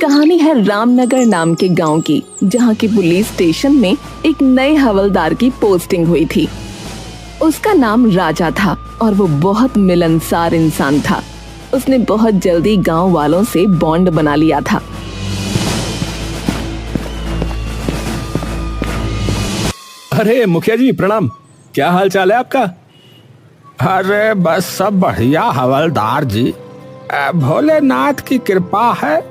कहानी है रामनगर नाम के गांव की, जहां की पुलिस स्टेशन में एक नए हवलदार की पोस्टिंग हुई थी। उसका नाम राजा था और वो बहुत मिलनसार इंसान था। उसने बहुत जल्दी गांव वालों से बॉन्ड बना लिया था। अरे मुखिया जी प्रणाम, क्या हाल चाल है आपका? अरे बस सब बढ़िया हवलदार जी, भोलेनाथ की कृपा है।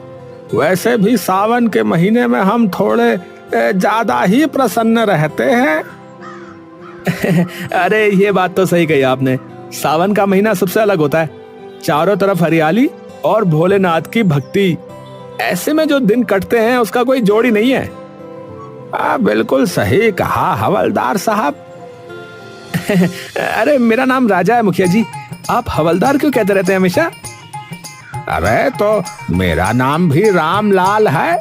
वैसे भी सावन के महीने में हम थोड़े ज्यादा ही प्रसन्न रहते हैं। अरे ये बात तो सही कही आपने, सावन का महीना सबसे अलग होता है। चारों तरफ हरियाली और भोलेनाथ की भक्ति, ऐसे में जो दिन कटते हैं उसका कोई जोड़ ही नहीं है। बिल्कुल सही कहा हवलदार साहब। अरे मेरा नाम राजा है मुखिया जी, आप हवलदार क्यों कहते रहते हैं हमेशा? अरे तो मेरा नाम भी रामलाल है,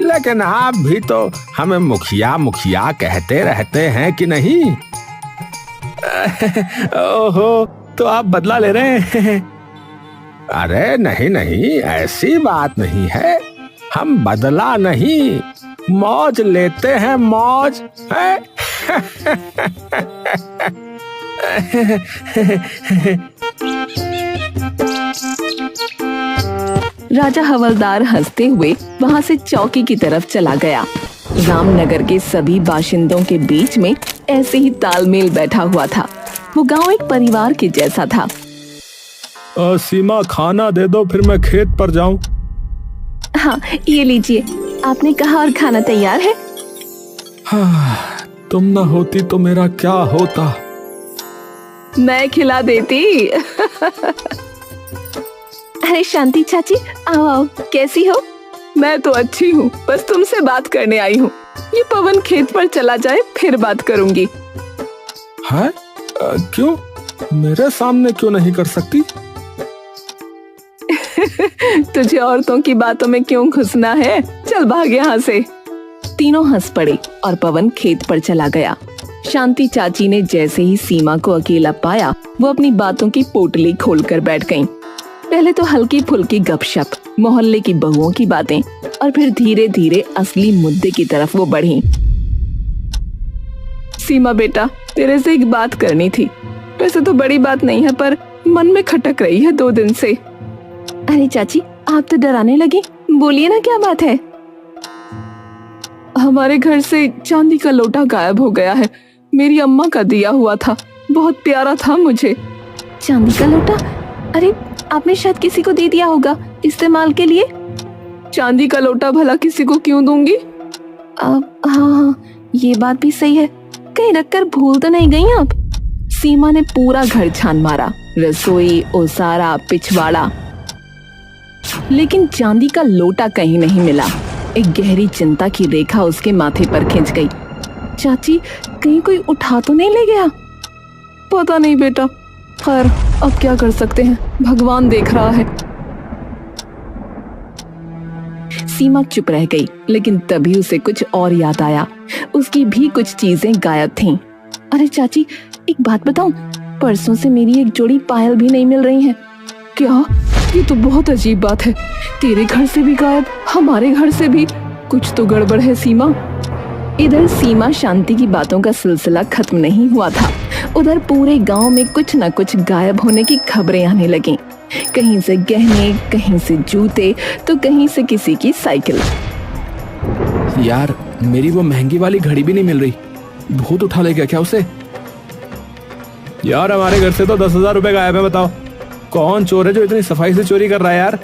लेकिन आप भी तो हमें मुखिया मुखिया कहते रहते हैं कि नहीं? ओहो, तो आप बदला ले रहे हैं? अरे नहीं नहीं, ऐसी बात नहीं है। हम बदला नहीं, मौज लेते हैं, मौज है। राजा हवलदार हंसते हुए वहां से चौकी की तरफ चला गया। रामनगर के सभी बाशिंदों के बीच में ऐसे ही तालमेल बैठा हुआ था। वो गांव एक परिवार के जैसा था। सीमा खाना दे दो, फिर मैं खेत पर जाऊं। हाँ ये लीजिए, आपने कहा और खाना तैयार है। हाँ, तुम ना होती तो मेरा क्या होता। मैं खिला देती। अरे शांति चाची, आओ आओ, कैसी हो? मैं तो अच्छी हूँ, बस तुमसे बात करने आई हूँ। ये पवन खेत पर चला जाए फिर बात करूंगी। है? क्यों? मेरे सामने क्यों नहीं कर सकती? तुझे औरतों की बातों में क्यों घुसना है? चल भाग यहाँ से। तीनों हंस पड़े और पवन खेत पर चला गया। शांति चाची ने जैसे ही सीमा को अकेला पाया, वो अपनी बातों की पोटली खोलकर बैठ गईं। पहले तो हल्की फुल्की गपशप, मोहल्ले की बहुओं की बातें, और फिर धीरे धीरे असली मुद्दे की तरफ वो बढ़ी। सीमा बेटा, तेरे से एक बात करनी थी। वैसे तो बड़ी बात नहीं है, पर मन में खटक रही है 2 दिन से। अरे चाची, आप तो डराने लगी, बोलिए ना क्या बात है। हमारे घर से चांदी का लोटा गायब हो गया है। मेरी अम्मा का दिया हुआ था, बहुत प्यारा था मुझे। चांदी का लोटा? अरे आपने शायद किसी को दे दिया होगा इस्तेमाल के लिए। चांदी का लोटा भला किसी को क्यों दूंगी? हाँ, ये बात भी सही है। कहीं रखकर भूल तो नहीं गई आप? सीमा ने पूरा घर छान मारा, रसोई, ओसारा, पिछवाड़ा, लेकिन चांदी का लोटा कहीं नहीं मिला। एक गहरी चिंता की रेखा उसके माथे पर खिंच गई। चाची, कहीं कोई उठा तो नहीं ले गया? पता नहीं बेटा, खैर अब क्या कर सकते हैं, भगवान देख रहा है। सीमा चुप रह गई, लेकिन तभी उसे कुछ और याद आया। उसकी भी कुछ चीजें गायब थीं। अरे चाची, एक बात बताऊं, परसों से मेरी एक जोड़ी पायल भी नहीं मिल रही है। क्या? ये तो बहुत अजीब बात है। तेरे घर से भी गायब, हमारे घर से भी। कुछ तो गड़बड़ है सीमा। इधर सीमा शांति की बातों का सिलसिला खत्म नहीं हुआ था, उधर पूरे गांव में कुछ न कुछ गायब होने की खबरें आने लगीं। कहीं से गहने, कहीं से जूते, तो कहीं से किसी की साइकिल। यार, मेरी वो महंगी वाली घड़ी भी नहीं मिल रही। भूत उठा ले गया क्या उसे? यार हमारे घर से तो 10,000 रुपए गायब है। बताओ कौन चोर है जो इतनी सफाई से चोरी कर रहा है यार?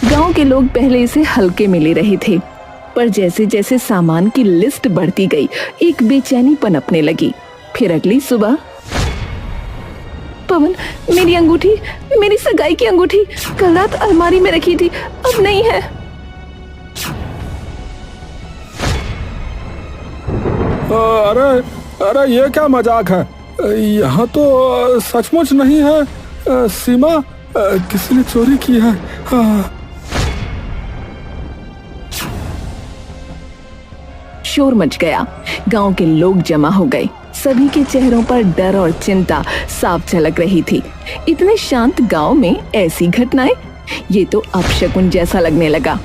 गांव के लोग पहले इसे हल्के में ले रहे थे, पर जैसे जैसे सामान की लिस्ट बढ़ती गई, एक बेचैनी पनपने लगी। फिर अगली सुबह, पवन, मेरी अंगूठी, मेरी सगाई की अंगूठी कल रात अलमारी में रखी थी, अब नहीं है। अरे अरे ये क्या मजाक है? यहाँ तो सचमुच नहीं है। सीमा, किसी ने चोरी की है। शोर मच गया, गांव के लोग जमा हो गए। सभी के चेहरों पर डर और चिंता साफ झलक रही थी। इतने शांत गांव में ऐसी घटनाएं ये तो अपशकुन जैसा लगने लगा।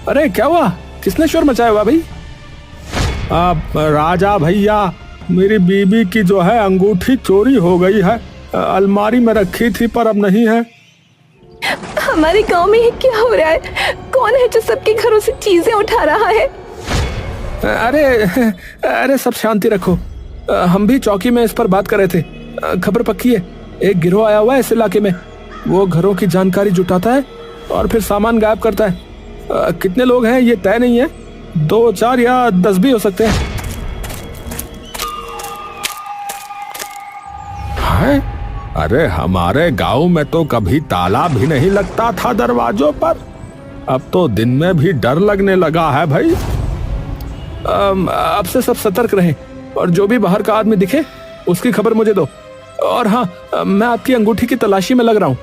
अरे क्या हुआ? किसने शोर मचाया हुआ भाई? राजा भैया, मेरी बीबी की जो है अंगूठी चोरी हो गई है। अलमारी में रखी थी पर अब नहीं है। हमारे गांव में ये क्या हो रहा है? कौन है जो सबके घरों से चीजें उठा रहा है? अरे अरे सब शांति रखो। हम भी चौकी में इस पर बात कर रहे थे। खबर पक्की है, एक गिरोह आया हुआ है इस इलाके में। वो घरों की जानकारी जुटाता है और फिर सामान गायब करता है। कितने लोग हैं ये तय नहीं है, 2, 4 या 10 भी हो सकते हैं। अरे हमारे गांव में तो कभी ताला भी नहीं लगता था दरवाजों पर, अब तो दिन में भी डर लगने लगा है भाई। अब से सब सतर्क रहें और जो भी बाहर का आदमी दिखे उसकी खबर मुझे दो। और हाँ, मैं आपकी अंगूठी की तलाशी में लग रहा हूँ।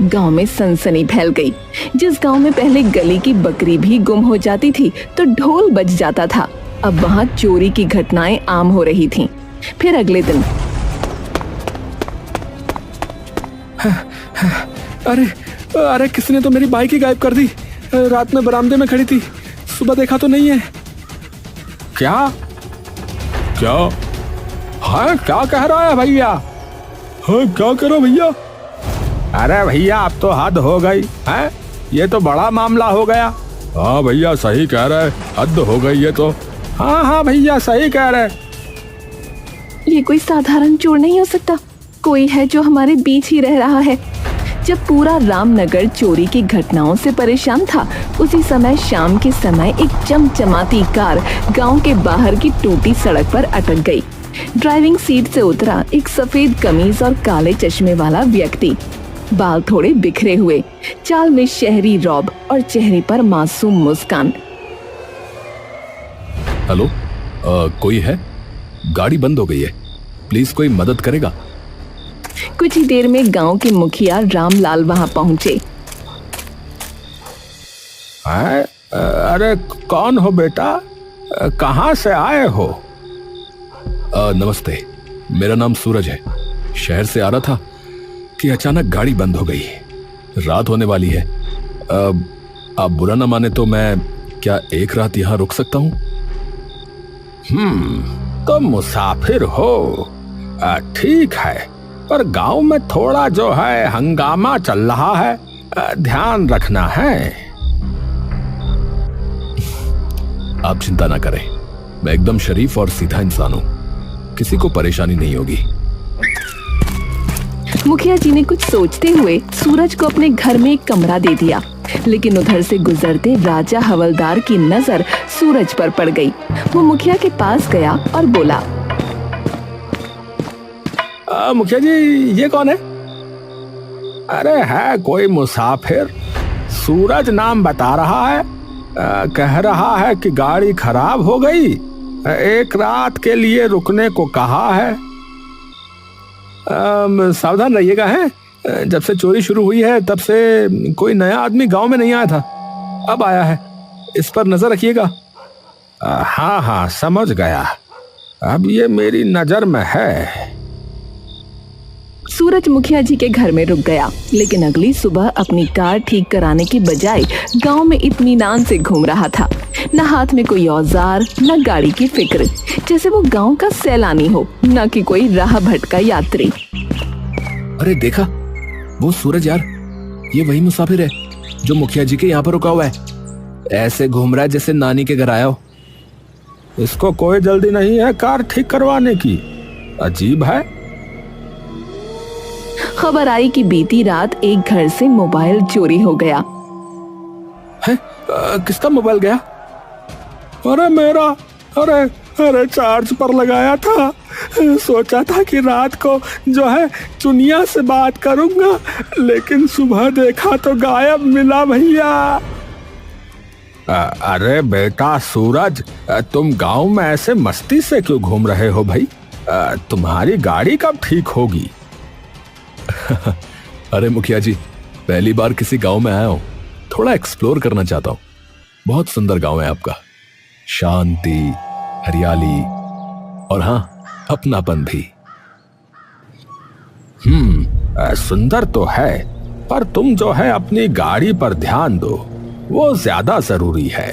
गांव में सनसनी फैल गई। जिस गांव में पहले गली की बकरी भी गुम हो जाती थी तो ढोल बज जाता था, अब वहां चोरी की घटनाएं आम हो रही थीं। फिर अगले दिन अरे अरे किसने तो मेरी बाइक ही गायब कर दी। रात में बरामदे में खड़ी थी, सुबह देखा तो नहीं है। क्या क्या हाँ, क्या कह रहा है भैया? हाँ क्या करो भैया? अरे भैया अब तो हद हो गई है, ये तो बड़ा मामला हो गया। हाँ भैया सही कह रहे, हद हो गई ये तो। हाँ भैया सही कह रहे। ये कोई साधारण चोर नहीं हो सकता, कोई है जो हमारे बीच ही रह रहा है। जब पूरा रामनगर चोरी की घटनाओं से परेशान था, उसी समय शाम के समय एक चमचमाती कार गांव के बाहर की टूटी सड़क पर अटक गई। ड्राइविंग सीट से उतरा एक सफेद कमीज और काले चश्मे वाला व्यक्ति, बाल थोड़े बिखरे हुए, चाल में शहरी रौब और चेहरे पर मासूम मुस्कान। हेलो, कोई है? गाड़ी बंद हो गई है, प्लीज कोई मदद करेगा? कुछ ही देर में गांव के मुखिया रामलाल वहां पहुंचे। अरे कौन हो बेटा, कहाँ से आए हो? नमस्ते, मेरा नाम सूरज है। शहर से आ रहा था कि अचानक गाड़ी बंद हो गई। रात होने वाली है। आप बुरा ना माने तो मैं क्या एक रात यहाँ रुक सकता हूँ? तो मुसाफिर हो, ठीक है, पर गांव में थोड़ा जो है हंगामा चल रहा है, ध्यान रखना है। आप चिंता ना करें, मैं एकदम शरीफ और सीधा इंसान हूँ, किसी को परेशानी नहीं होगी। मुखिया जी ने कुछ सोचते हुए सूरज को अपने घर में एक कमरा दे दिया, लेकिन उधर से गुजरते राजा हवलदार की नजर सूरज पर पड़ गई। वो मुखिया के पास गया और बोला, मुखिया जी ये कौन है? अरे है कोई मुसाफिर, सूरज नाम बता रहा है। कह रहा है कि गाड़ी खराब हो गई, एक रात के लिए रुकने को कहा है। सावधान रहिएगा। है जब से चोरी शुरू हुई है तब से कोई नया आदमी गांव में नहीं आया था, अब आया है, इस पर नजर रखिएगा। हाँ समझ गया, अब ये मेरी नजर में है। सूरज मुखिया जी के घर में रुक गया, लेकिन अगली सुबह अपनी कार ठीक कराने की बजाय गांव में इत्मीनान से घूम रहा था। न हाथ में कोई औजार, न गाड़ी की फिक्र, जैसे वो गांव का सैलानी हो, न कि कोई राह भटका यात्री। अरे देखा, वो सूरज यार, ये वही मुसाफिर है जो मुखिया जी के यहाँ पर रुका हुआ है। ऐसे घूम रहा है जैसे नानी के घर आया हो। इसको कोई जल्दी नहीं है कार ठीक करवाने की, अजीब है। खबर आई कि बीती रात एक घर से मोबाइल चोरी हो गया। है? किसका मोबाइल गया? अरे मेरा, अरे चार्ज पर लगाया था, सोचा था कि रात को जो है चुनिया से बात करूंगा, लेकिन सुबह देखा तो गायब मिला भैया। अरे बेटा सूरज, तुम गांव में ऐसे मस्ती से क्यों घूम रहे हो भाई? तुम्हारी गाड़ी कब ठीक होगी? अरे मुखिया जी, पहली बार किसी गांव में आया हूं, थोड़ा एक्सप्लोर करना चाहता हूं। बहुत सुंदर गांव है आपका, शांति, हरियाली और हाँ, अपनापन भी। सुंदर तो है, पर तुम जो है अपनी गाड़ी पर ध्यान दो, वो ज्यादा जरूरी है।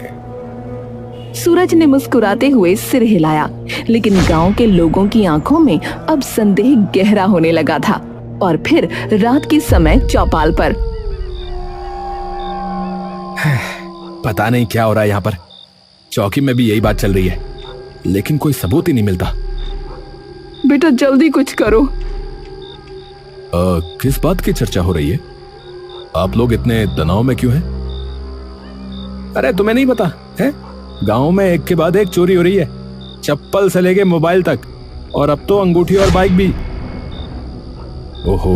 सूरज ने मुस्कुराते हुए सिर हिलाया, लेकिन गांव के लोगों की आंखों में अब संदेह गहरा होने लगा था। और फिर रात के समय चौपाल पर पता नहीं क्या हो रहा है यहाँ पर। चौकी में भी यही बात चल रही है, लेकिन कोई सबूत ही नहीं मिलता। बेटा जल्दी कुछ करो। किस बात की चर्चा हो रही है? आप लोग इतने तनाव में क्यों हैं? अरे तुम्हें नहीं पता है, गांव में एक के बाद एक चोरी हो रही है, चप्पल से लेके मोबाइल तक, और अब तो अंगूठी और बाइक भी। ओहो,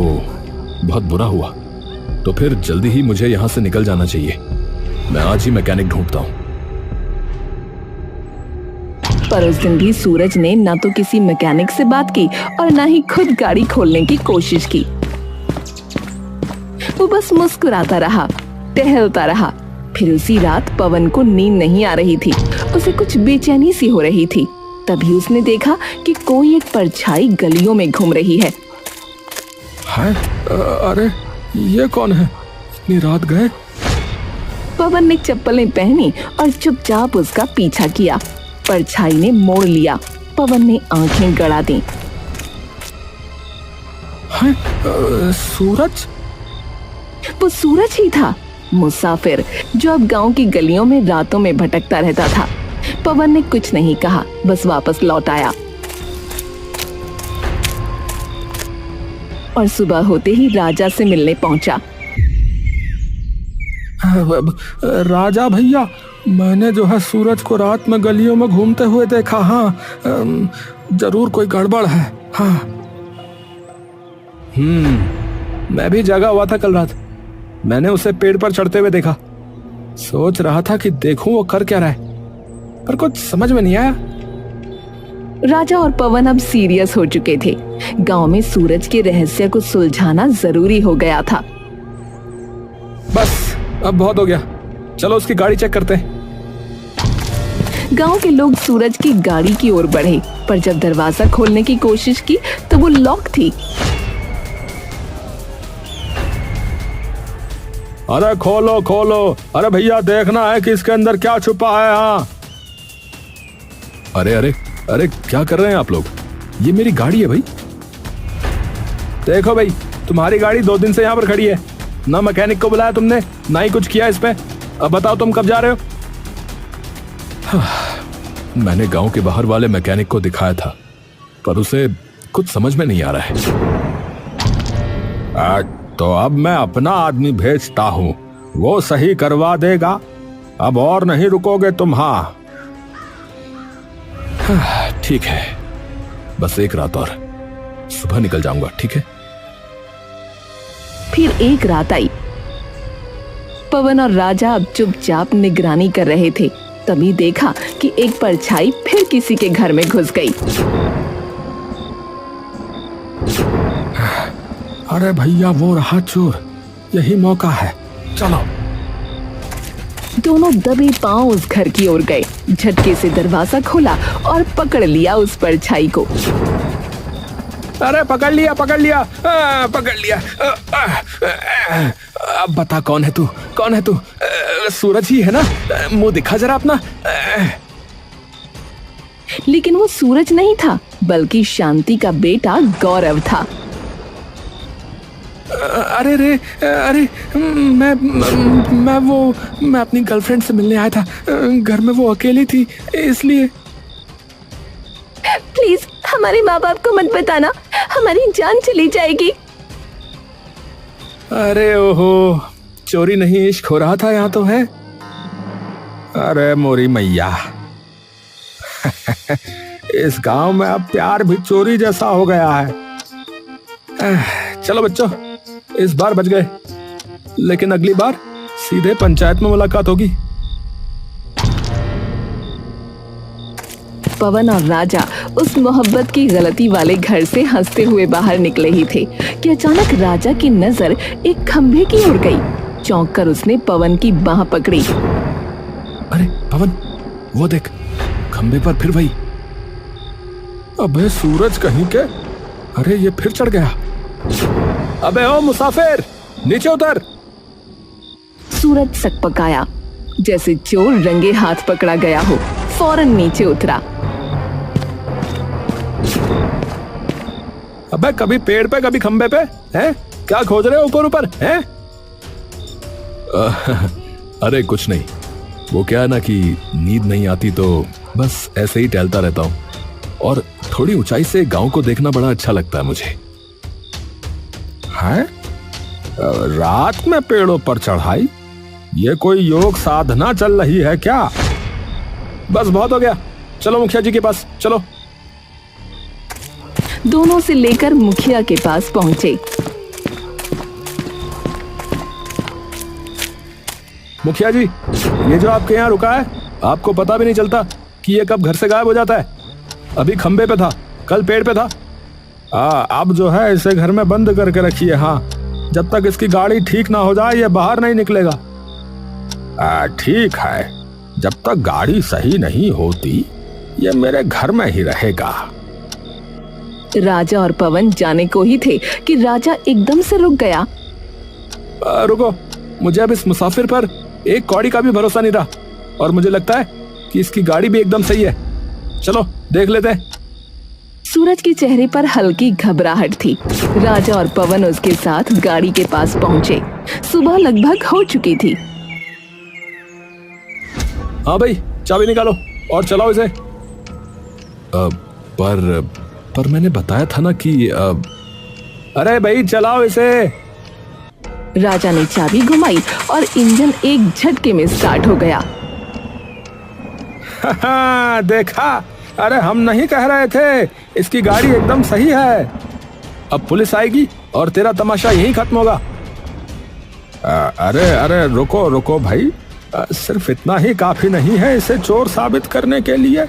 बहुत बुरा हुआ। तो फिर जल्दी ही मुझे यहां से निकल जाना चाहिए। मैं आज ही मैकेनिक ढूंढता हूं। पर उस दिन भी सूरज ने ना तो किसी मैकेनिक से बात की और ना ही खुद गाड़ी खोलने की कोशिश की। वो बस मुस्कुराता रहा, टहलता रहा। फिर उसी रात पवन को नींद नहीं आ रही थी, उसे कुछ बेचैनी सी हो रही थी। तभी उसने देखा कि कोई एक परछाई गलियों में घूम रही है। अरे ये कौन है? इतनी रात गए। पवन ने चप्पलें पहनी और चुपचाप उसका पीछा किया। परछाई ने मोड़ लिया। पवन ने आंखें गड़ा दी। सूरज? वो सूरज ही था, मुसाफिर जो अब गांव की गलियों में रातों में भटकता रहता था। पवन ने कुछ नहीं कहा, बस वापस लौट आया। और सुबह होते ही राजा से मिलने पहुंचा। राजा भैया, मैंने जो है सूरज को रात में गलियों में घूमते हुए देखा। हाँ, जरूर कोई गड़बड़ है। हाँ। मैं भी जागा हुआ था कल रात। मैंने उसे पेड़ पर चढ़ते हुए देखा। सोच रहा था कि देखूं वो कर क्या रहा है, पर कुछ समझ में नहीं आया। राजा और पवन अब सीरियस हो चुके थे। गांव में सूरज के रहस्य को सुलझाना जरूरी हो गया था। बस अब बहुत हो गया, चलो उसकी गाड़ी चेक करते हैं। गांव के लोग सूरज की गाड़ी की ओर बढ़े, पर जब दरवाजा खोलने की कोशिश की तो वो लॉक थी। अरे खोलो खोलो, अरे भैया देखना है कि इसके अंदर क्या छुपा है। हाँ। अरे अरे अरे, क्या कर रहे हैं आप लोग? ये मेरी गाड़ी है भाई। देखो भाई, तुम्हारी गाड़ी 2 दिन से यहाँ पर खड़ी है, ना मैकेनिक को बुलाया तुमने, ना ही कुछ किया इस पे। अब बताओ तुम कब जा रहे हो? मैंने गांव के बाहर वाले मैकेनिक को दिखाया था, पर उसे कुछ समझ में नहीं आ रहा है। तो अब मैं अपना आदमी भेजता हूँ, वो सही करवा देगा। अब और नहीं रुकोगे तुम? हाँ ठीक है, बस एक रात और, सुबह निकल जाऊंगा। ठीक है। फिर एक रात आई। पवन और राजा अब चुपचाप निगरानी कर रहे थे। तभी देखा कि एक परछाई फिर किसी के घर में घुस गई। अरे भैया, वो रहा चोर, यही मौका है, चलो। दोनों दबे पांव उस घर की ओर गए, झटके से दरवाजा खोला और पकड़ लिया उस परछाई को। अरे पकड़ लिया, पकड़ लिया, पकड़ लिया। अब बता कौन है तू? कौन है तू? सूरज ही है ना? मुंह दिखा जरा अपना। लेकिन वो सूरज नहीं था, बल्कि शांति का बेटा गौरव था। अरे रे, अरे मैं अपनी गर्लफ्रेंड से मिलने आया था। घर में वो अकेली थी, इसलिए। प्लीज हमारे माँ बाप को मत बताना, हमारी जान चली जाएगी। अरे ओहो, चोरी नहीं इश्क हो रहा था यहाँ तो है। अरे मोरी मैया, इस गांव में अब प्यार भी चोरी जैसा हो गया है। चलो बच्चों, इस बार बच गए, लेकिन अगली बार सीधे पंचायत में मुलाकात होगी। पवन और राजा उस मोहब्बत की गलती वाले घर से हंसते हुए बाहर निकले ही थे कि अचानक राजा की नजर एक खंभे की ओर गई। चौंक कर उसने पवन की बाह पकड़ी। अरे पवन, वो देख, खंभे पर फिर वही। अबे सूरज कहीं के, अरे ये फिर चढ़ गया। अबे ओ मुसाफिर, नीचे उतर। सूरज सकपकाया, जैसे चोर रंगे हाथ पकड़ा गया हो। फौरन नीचे उतरा। अबे कभी पेड़ पे कभी खंबे पे, हैं? क्या खोज रहे हो ऊपर ऊपर, हैं? अरे कुछ नहीं, वो क्या है ना कि नींद नहीं आती तो बस ऐसे ही टहलता रहता हूँ, और थोड़ी ऊंचाई से गांव को देखना बड़ा अच्छा लगता है मुझे। है? रात में पेड़ों पर चढ़ाई? ये कोई योग साधना चल रही है क्या? बस बहुत हो गया, चलो मुखिया जी के पास चलो। दोनों से लेकर मुखिया के पास पहुंचे। मुखिया जी, ये जो आपके यहाँ रुका है, आपको पता भी नहीं चलता कि ये कब घर से गायब हो जाता है। अभी खंबे पे था, कल पेड़ पे था। अब जो है इसे घर में बंद करके रखिए। हाँ, जब तक इसकी गाड़ी ठीक ना हो जाए ये बाहर नहीं निकलेगा। ठीक है, जब तक गाड़ी सही नहीं होती ये मेरे घर में ही रहेगा। राजा और पवन जाने को ही थे कि राजा एकदम से रुक गया। रुको, मुझे अब इस मुसाफिर पर एक कौड़ी का भी भरोसा नहीं रहा, और मुझे लगता है कि इसकी गाड़ी भी एकदम सही है। चलो देख लेते हैं। सूरज के चेहरे पर हल्की घबराहट थी। राजा और पवन उसके साथ गाड़ी के पास पहुंचे। सुबह लगभग हो चुकी थी। हाँ भाई, चाबी निकालो और चलाओ इसे। पर मैंने बताया था ना कि अरे भाई चलाओ इसे। राजा ने चाबी घुमाई और इंजन एक झटके में स्टार्ट हो गया। देखा, अरे हम नहीं कह रहे थे, इसकी गाड़ी एकदम सही है। अब पुलिस आएगी और तेरा तमाशा यहीं खत्म होगा। अरे रुको रुको भाई, सिर्फ इतना ही काफी नहीं है इसे चोर साबित करने के लिए।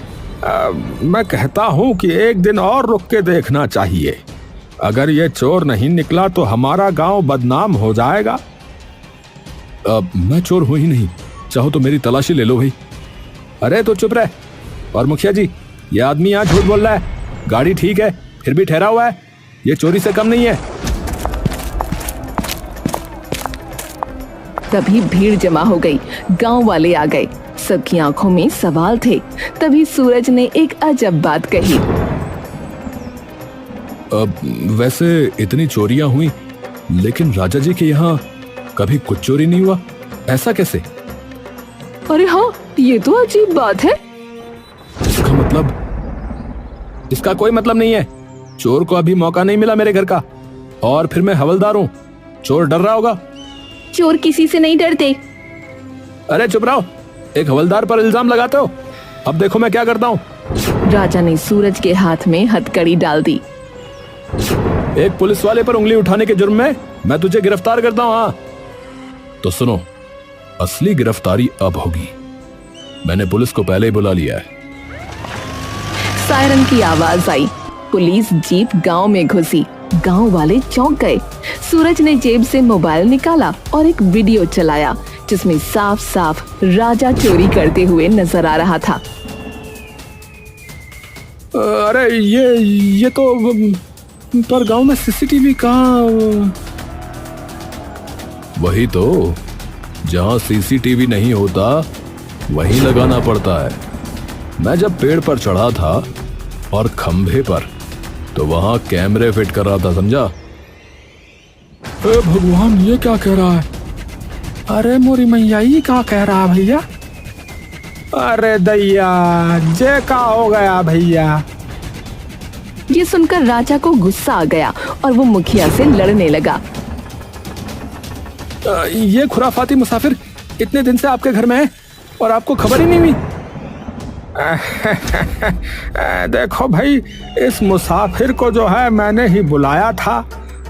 मैं कहता हूँ कि एक दिन और रुक के देखना चाहिए। अगर ये चोर नहीं निकला तो हमारा गांव बदनाम हो जाएगा। मैं चोर हूं ही नहीं, चाहो तो मेरी तलाशी ले लो भाई। अरे तो चुप रह। और मुखिया जी, ये आदमी यहाँ झूठ बोल रहा है। गाड़ी ठीक है फिर भी ठहरा हुआ है, ये चोरी से कम नहीं है। तभी भीड़ जमा हो गई। गांव वाले आ गए। सबकी आंखों में सवाल थे। तभी सूरज ने एक अजब बात कही। वैसे इतनी चोरियां हुई, लेकिन राजा जी के यहाँ कभी कुछ चोरी नहीं हुआ, ऐसा कैसे? अरे हाँ, ये तो अजीब बात है। इसका मतलब? इसका कोई मतलब नहीं है। चोर को अभी मौका नहीं मिला मेरे घर का, और फिर मैं हवलदार हूँ। चोर डर रहा होगा। चोर किसी से नहीं डरते। अरे चुप रहो, एक हवलदार पर इल्जाम लगाते हो। अब देखो मैं क्या करता हूँ। राजा ने सूरज के हाथ में हथकड़ी डाल दी। एक पुलिस वाले पर उंगली उठाने के जुर्म में मैं तुझे गिरफ्तार करता हूँ। हाँ तो सुनो, असली गिरफ्तारी अब होगी। मैंने पुलिस को पहले ही बुला लिया है। सायरन की आवाज आई। पुलिस जीप गांव में घुसी। गांव वाले चौंक गए। सूरज ने जेब से मोबाइल निकाला और एक वीडियो चलाया, जिसमें साफ साफ राजा चोरी करते हुए नजर आ रहा था। अरे ये तो पर गांव में सीसीटीवी कहाँ? वही तो, जहां सीसीटीवी नहीं होता वहीं लगाना पड़ता है। मैं जब पेड़ पर चढ़ा था और खंभे पर, तो वहां कैमरे फिट कर रहा था, समझा? भगवान, ये क्या कह रहा है? अरे मोरी मैया, ये क्या कह रहा है भैया? अरे दैया, जे का हो गया भैया? ये सुनकर राजा को गुस्सा आ गया और वो मुखिया से लड़ने लगा। ये खुराफाती मुसाफिर इतने दिन से आपके घर में है और आपको खबर ही नहीं हुई? देखो भाई, इस मुसाफिर को जो है मैंने ही बुलाया था,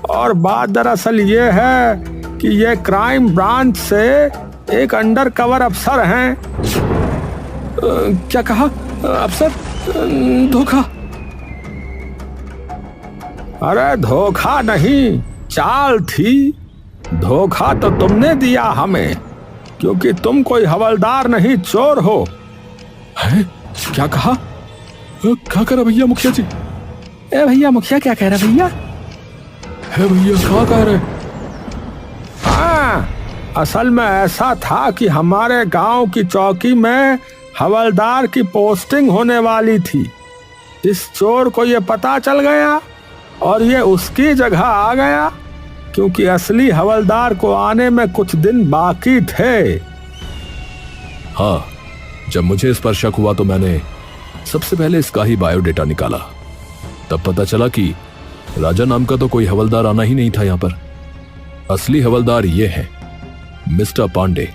और बात दरअसल ये है कि ये क्राइम ब्रांच से एक अंडर कवर अफसर हैं। क्या कहा? अफसर? धोखा? अरे धोखा नहीं, चाल थी। धोखा तो तुमने दिया हमें, क्योंकि तुम कोई हवलदार नहीं, चोर हो। है? क्या कहा? क्या करा भैया मुखिया जी? ए भैया, मुखिया क्या कह रहा भैया? है भैया, क्या कह रहे? हाँ, असल में ऐसा था कि हमारे गांव की चौकी में हवलदार की पोस्टिंग होने वाली थी। इस चोर को ये पता चल गया और ये उसकी जगह आ गया, क्योंकि असली हवलदार को आने में कुछ दिन बाकी थे। हाँ, जब मुझे इस पर शक हुआ तो मैंने सबसे पहले इसका ही बायोडेटा निकाला। तब पता चला कि राजा नाम का तो कोई हवलदार आना ही नहीं था यहाँ पर। असली हवलदार ये है मिस्टर पांडे,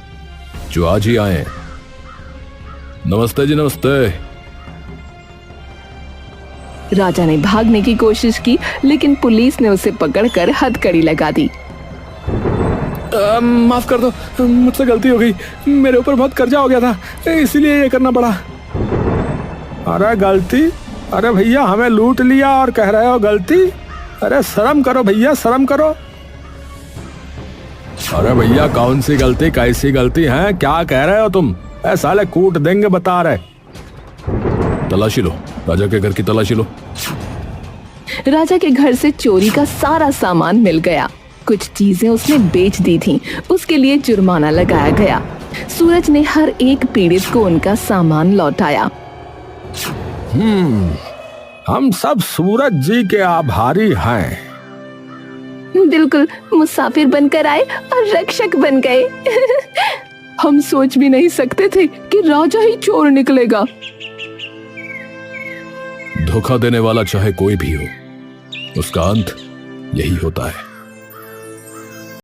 जो आज ही आए हैं। नमस्ते जी, नमस्ते। राजा ने भागने की कोशिश की, लेकिन पुलिस ने उसे पकड़कर हथकड़ी लगा दी। माफ कर दो, मुझसे गलती हो गई। मेरे ऊपर बहुत कर्जा हो गया था, इसीलिए ये करना पड़ा। अरे गलती? अरे भैया, हमें लूट लिया और कह रहे हो गलती? अरे शर्म करो भैया, शर्म करो। अरे भैया, कौन सी गलती, कैसी गलती है, क्या कह रहे हो तुम? साले कूट देंगे बता रहे। तलाशी लो, राजा के घर की तलाशी लो। राजा के घर से चोरी का सारा सामान मिल गया। कुछ चीजें उसने बेच दी थीं, उसके लिए जुर्माना लगाया गया। सूरज ने हर एक पीड़ित को उनका सामान लौटाया। हम सब सूरज जी के आभारी हैं। बिल्कुल, मुसाफिर बनकर आए और रक्षक बन गए। हम सोच भी नहीं सकते थे कि राजा ही चोर निकलेगा। धोखा देने वाला चाहे कोई भी हो, उसका अंत यही होता है।